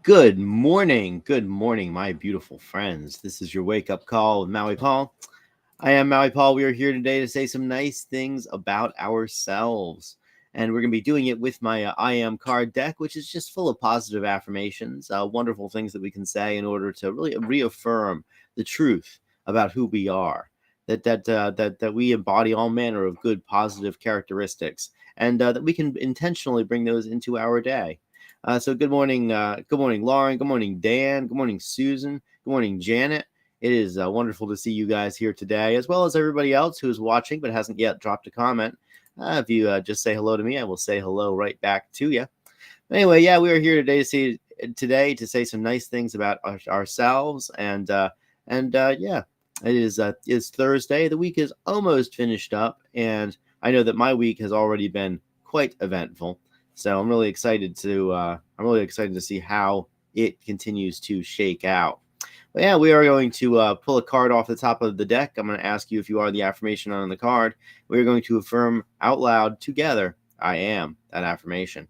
Good morning, my beautiful friends. This is your wake up call with Maui Paul. I am Maui Paul. We are here today to say some nice things about ourselves. And we're going to be doing it with my I am card deck, which is just full of positive affirmations, wonderful things that we can say in order to really reaffirm the truth about who we are. That we embody all manner of good, positive characteristics, and that we can intentionally bring those into our day. So good morning, Lauren. Good morning, Dan. Good morning, Susan. Good morning, Janet. It is wonderful to see you guys here today, as well as everybody else who is watching but hasn't yet dropped a comment. If you just say hello to me, I will say hello right back to you. Anyway, yeah, we are here today to say some nice things about ourselves, and yeah, it's Thursday. The week is almost finished up, and I know that my week has already been quite eventful. So I'm really excited to see how it continues to shake out. But yeah, we are going to pull a card off the top of the deck. I'm going to ask you if you are the affirmation on the card. We are going to affirm out loud together, I am that affirmation.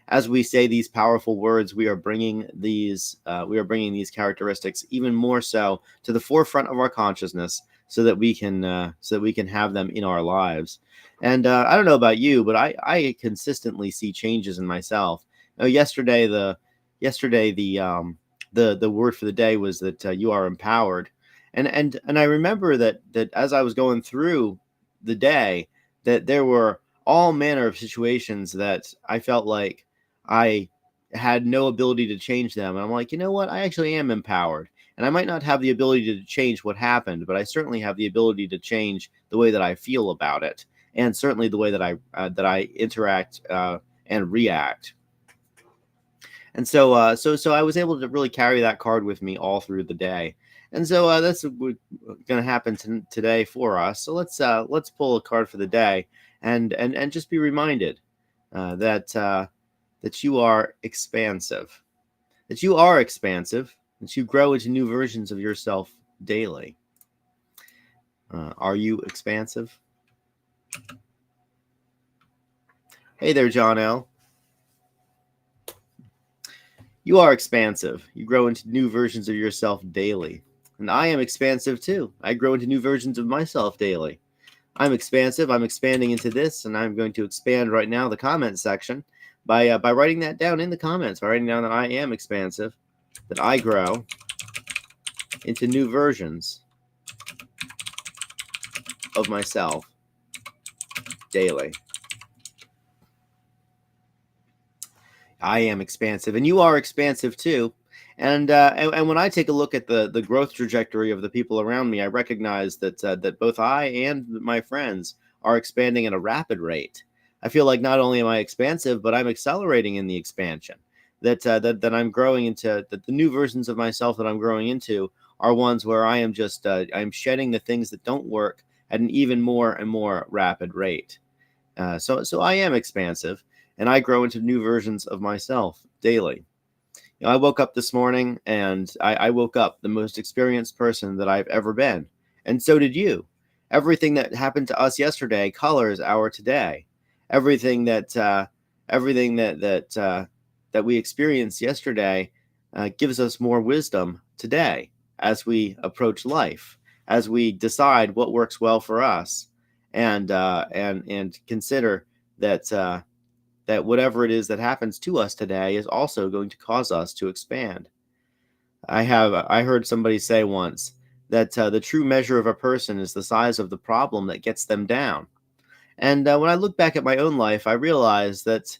As we say these powerful words, we are bringing these characteristics even more so to the forefront of our consciousness, so that we can have them in our lives. And I don't know about you, but I consistently see changes in myself. Yesterday the word for the day was that you are empowered, and I remember that as I was going through the day, that there were all manner of situations that I felt like I had no ability to change them. And I'm like, you know what? I actually am empowered. And I might not have the ability to change what happened, but I certainly have the ability to change the way that I feel about it, and certainly the way that I interact and react. And so I was able to really carry that card with me all through the day. And so that's going to happen today for us. So let's pull a card for the day, and just be reminded that you are expansive, that you grow into new versions of yourself daily. Are you expansive? Hey there, John L. You are expansive. You grow into new versions of yourself daily. And I am expansive too. I grow into new versions of myself daily. I'm expansive. I'm expanding into this, and I'm going to expand right now the comment section by writing that down in the comments, by writing down that I am expansive, that I grow into new versions of myself daily. I am expansive, and you are expansive too. And when I take a look at the growth trajectory of the people around me, I recognize that both I and my friends are expanding at a rapid rate. I feel like not only am I expansive, but I'm accelerating in the expansion. That I'm growing into, that the new versions of myself that I'm growing into are ones where I am just I'm shedding the things that don't work at an even more and more rapid rate. So I am expansive, and I grow into new versions of myself daily. I woke up this morning, and I woke up the most experienced person that I've ever been. And so did you. Everything that happened to us yesterday colors our today. Everything that we experienced yesterday gives us more wisdom today as we approach life, as we decide what works well for us, and consider that whatever it is that happens to us today is also going to cause us to expand. I heard somebody say once that the true measure of a person is the size of the problem that gets them down. And when I look back at my own life, I realize that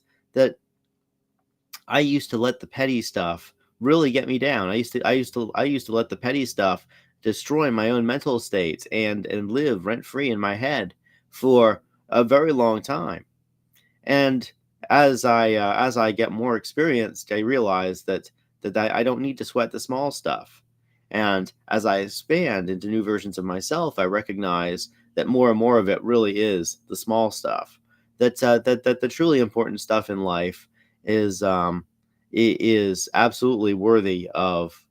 I used to let the petty stuff really get me down. I used to let the petty stuff destroy my own mental state and live rent free in my head for a very long time. And as I get more experienced, I realize that I don't need to sweat the small stuff. And as I expand into new versions of myself, I recognize that more and more of it really is the small stuff. That the truly important stuff in life is is absolutely worthy of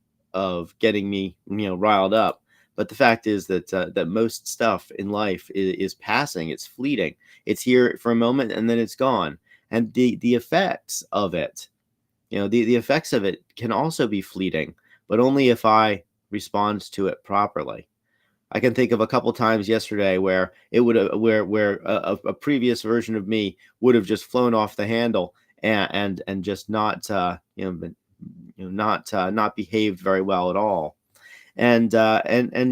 getting me riled up. But the fact is that most stuff in life is passing. It's fleeting. It's here for a moment and then it's gone. And the effects of it The effects of it can also be fleeting, but only if I respond to it properly. I can think of a couple times yesterday where it would where a previous version of me would have just flown off the handle and just not not behaved very well at all. And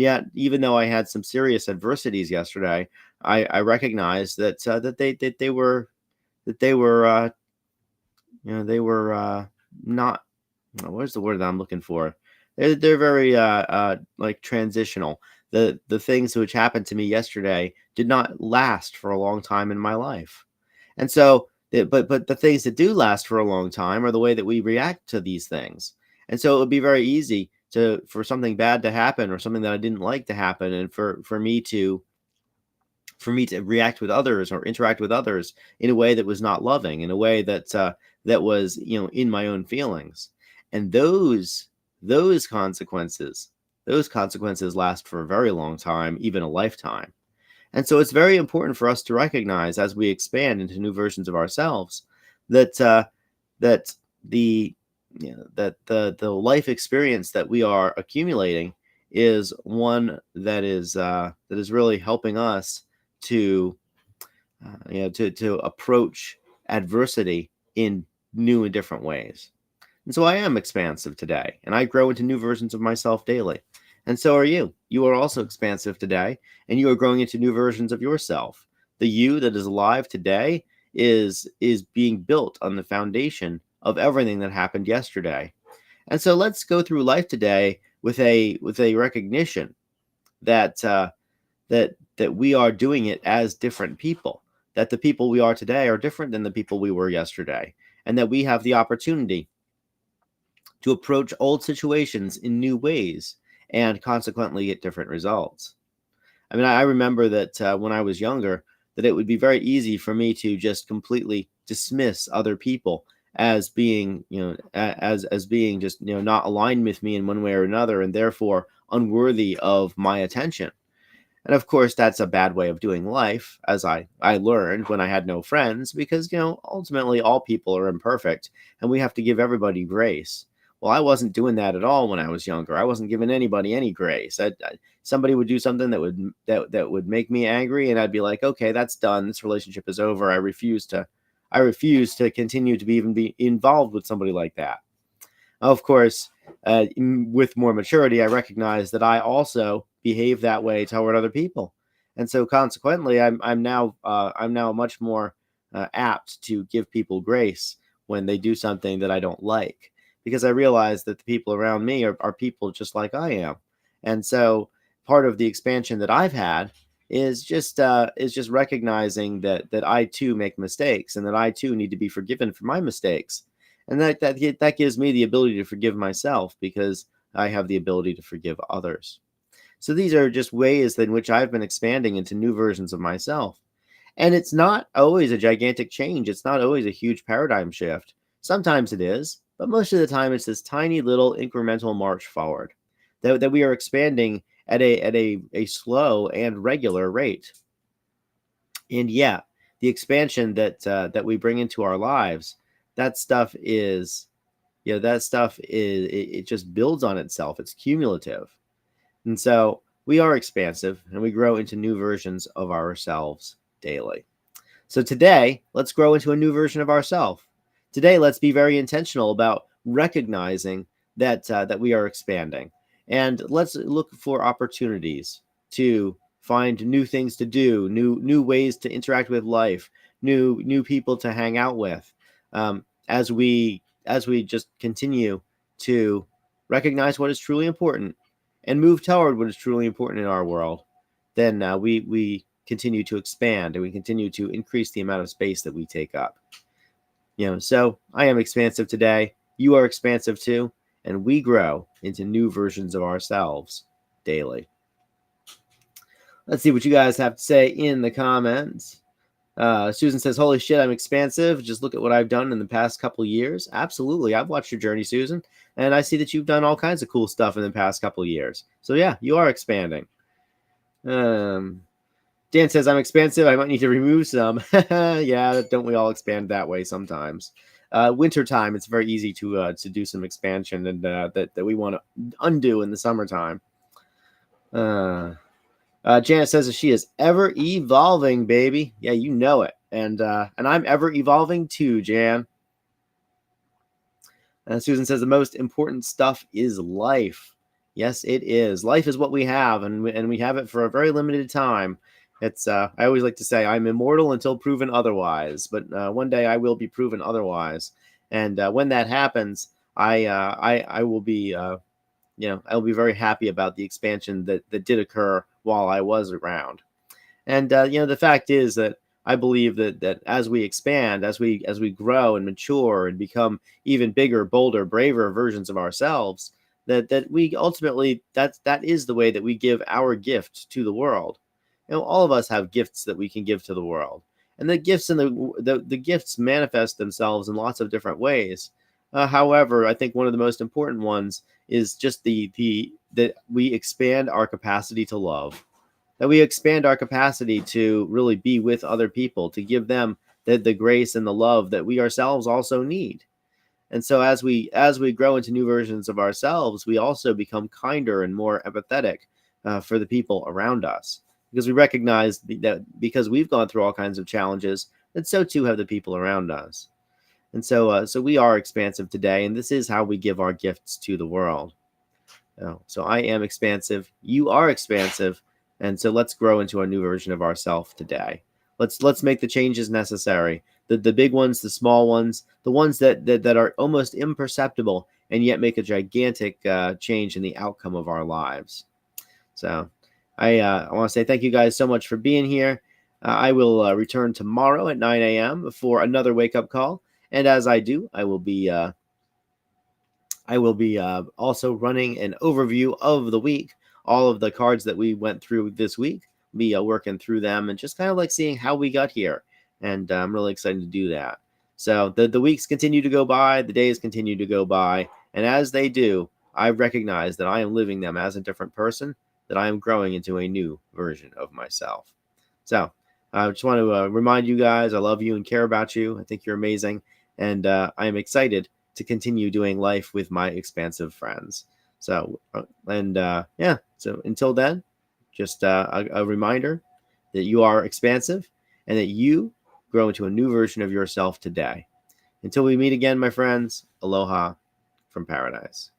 yet, even though I had some serious adversities yesterday, I recognized that they were they were not, what's the word that I'm looking for? They're very like transitional. The things which happened to me yesterday did not last for a long time in my life. And so but the things that do last for a long time are the way that we react to these things. And so it would be very easy for something bad to happen or something that I didn't like to happen, and for me to react with others or interact with others in a way that was not loving, in a way that was in my own feelings. And those consequences those consequences last for a very long time, even a lifetime. And so it's very important for us to recognize, as we expand into new versions of ourselves, that that the that the life experience that we are accumulating is one that is really helping us to to approach adversity in new and different ways. And so I am expansive today, and I grow into new versions of myself daily. And so are you. You are also expansive today, and you are growing into new versions of yourself. The you that is alive today is being built on the foundation of everything that happened yesterday. And so let's go through life today with a recognition that that we are doing it as different people. That the people we are today are different than the people we were yesterday, and that we have the opportunity to approach old situations in new ways and consequently get different results. I mean, I remember that when I was younger, that it would be very easy for me to just completely dismiss other people as being, as being just, not aligned with me in one way or another, and therefore unworthy of my attention. And of course, that's a bad way of doing life, as I learned when I had no friends, because, ultimately all people are imperfect and we have to give everybody grace. Well, I wasn't doing that at all when I was younger. I wasn't giving anybody any grace. Somebody would do something that would make me angry, and I'd be like, okay, that's done. This relationship is over. I refuse to continue to even be involved with somebody like that. Of course, with more maturity, I recognize that I also behave that way toward other people, and so consequently, I'm now much more apt to give people grace when they do something that I don't like, because I realize that the people around me are people just like I am, and so part of the expansion that I've had is just recognizing that I too make mistakes, and that I too need to be forgiven for my mistakes. And that gives me the ability to forgive myself, because I have the ability to forgive others. So these are just ways in which I've been expanding into new versions of myself. And it's not always a gigantic change. It's not always a huge paradigm shift. Sometimes it is, but most of the time it's this tiny little incremental march forward that we are expanding at a slow and regular rate. And yeah, the expansion that we bring into our lives, that stuff is, it just builds on itself. It's cumulative. And so we are expansive, and we grow into new versions of ourselves daily. So today, let's grow into a new version of ourselves. Today, let's be very intentional about recognizing that we are expanding, and let's look for opportunities to find new things to do, new ways to interact with life, new people to hang out with, as we just continue to recognize what is truly important and move toward what is truly important in our world. Then we continue to expand, and we continue to increase the amount of space that we take up. So I am expansive today. You are expansive too, and we grow into new versions of ourselves daily. Let's see what you guys have to say in the comments. Susan says, holy shit, I'm expansive. Just look at what I've done in the past couple years. Absolutely. I've watched your journey, Susan, and I see that you've done all kinds of cool stuff in the past couple years. So yeah, you are expanding. Dan says, I'm expansive. I might need to remove some. Yeah, don't we all expand that way sometimes? wintertime, it's very easy to do some expansion and that we want to undo in the summertime. Janet says that she is ever evolving, baby. Yeah, you know it. And I'm ever evolving too, Jan. Susan says the most important stuff is life. Yes, it is. Life is what we have, and we have it for a very limited time. It's I always like to say I'm immortal until proven otherwise, but one day I will be proven otherwise. And when that happens, I will be I will be very happy about the expansion that did occur while I was around. And the fact is that I believe that as we expand, as we grow and mature and become even bigger, bolder, braver versions of ourselves, that we ultimately that is the way that we give our gift to the world. All of us have gifts that we can give to the world, and the gifts and the gifts manifest themselves in lots of different ways. However, I think one of the most important ones is just the that we expand our capacity to love, that we expand our capacity to really be with other people, to give them the grace and the love that we ourselves also need. And so as we grow into new versions of ourselves, we also become kinder and more empathetic for the people around us, because we recognize that because we've gone through all kinds of challenges, that so too have the people around us. And so we are expansive today, and this is how we give our gifts to the world. So I am expansive. You are expansive. And so let's grow into a new version of ourselves today. Let's make the changes necessary. The big ones, the small ones, the ones that are almost imperceptible and yet make a gigantic change in the outcome of our lives. So I want to say thank you guys so much for being here. I will return tomorrow at 9 a.m. for another wake up call. And as I do, I will be also running an overview of the week, all of the cards that we went through this week, be working through them and just kind of like seeing how we got here. And I'm really excited to do that. So the weeks continue to go by, the days continue to go by. And as they do, I recognize that I am living them as a different person, that I am growing into a new version of myself. So I just want to remind you guys, I love you and care about you. I think you're amazing. And I am excited to continue doing life with my expansive friends. So, yeah, so until then, just a reminder that you are expansive and that you grow into a new version of yourself today. Until we meet again, my friends, aloha from paradise.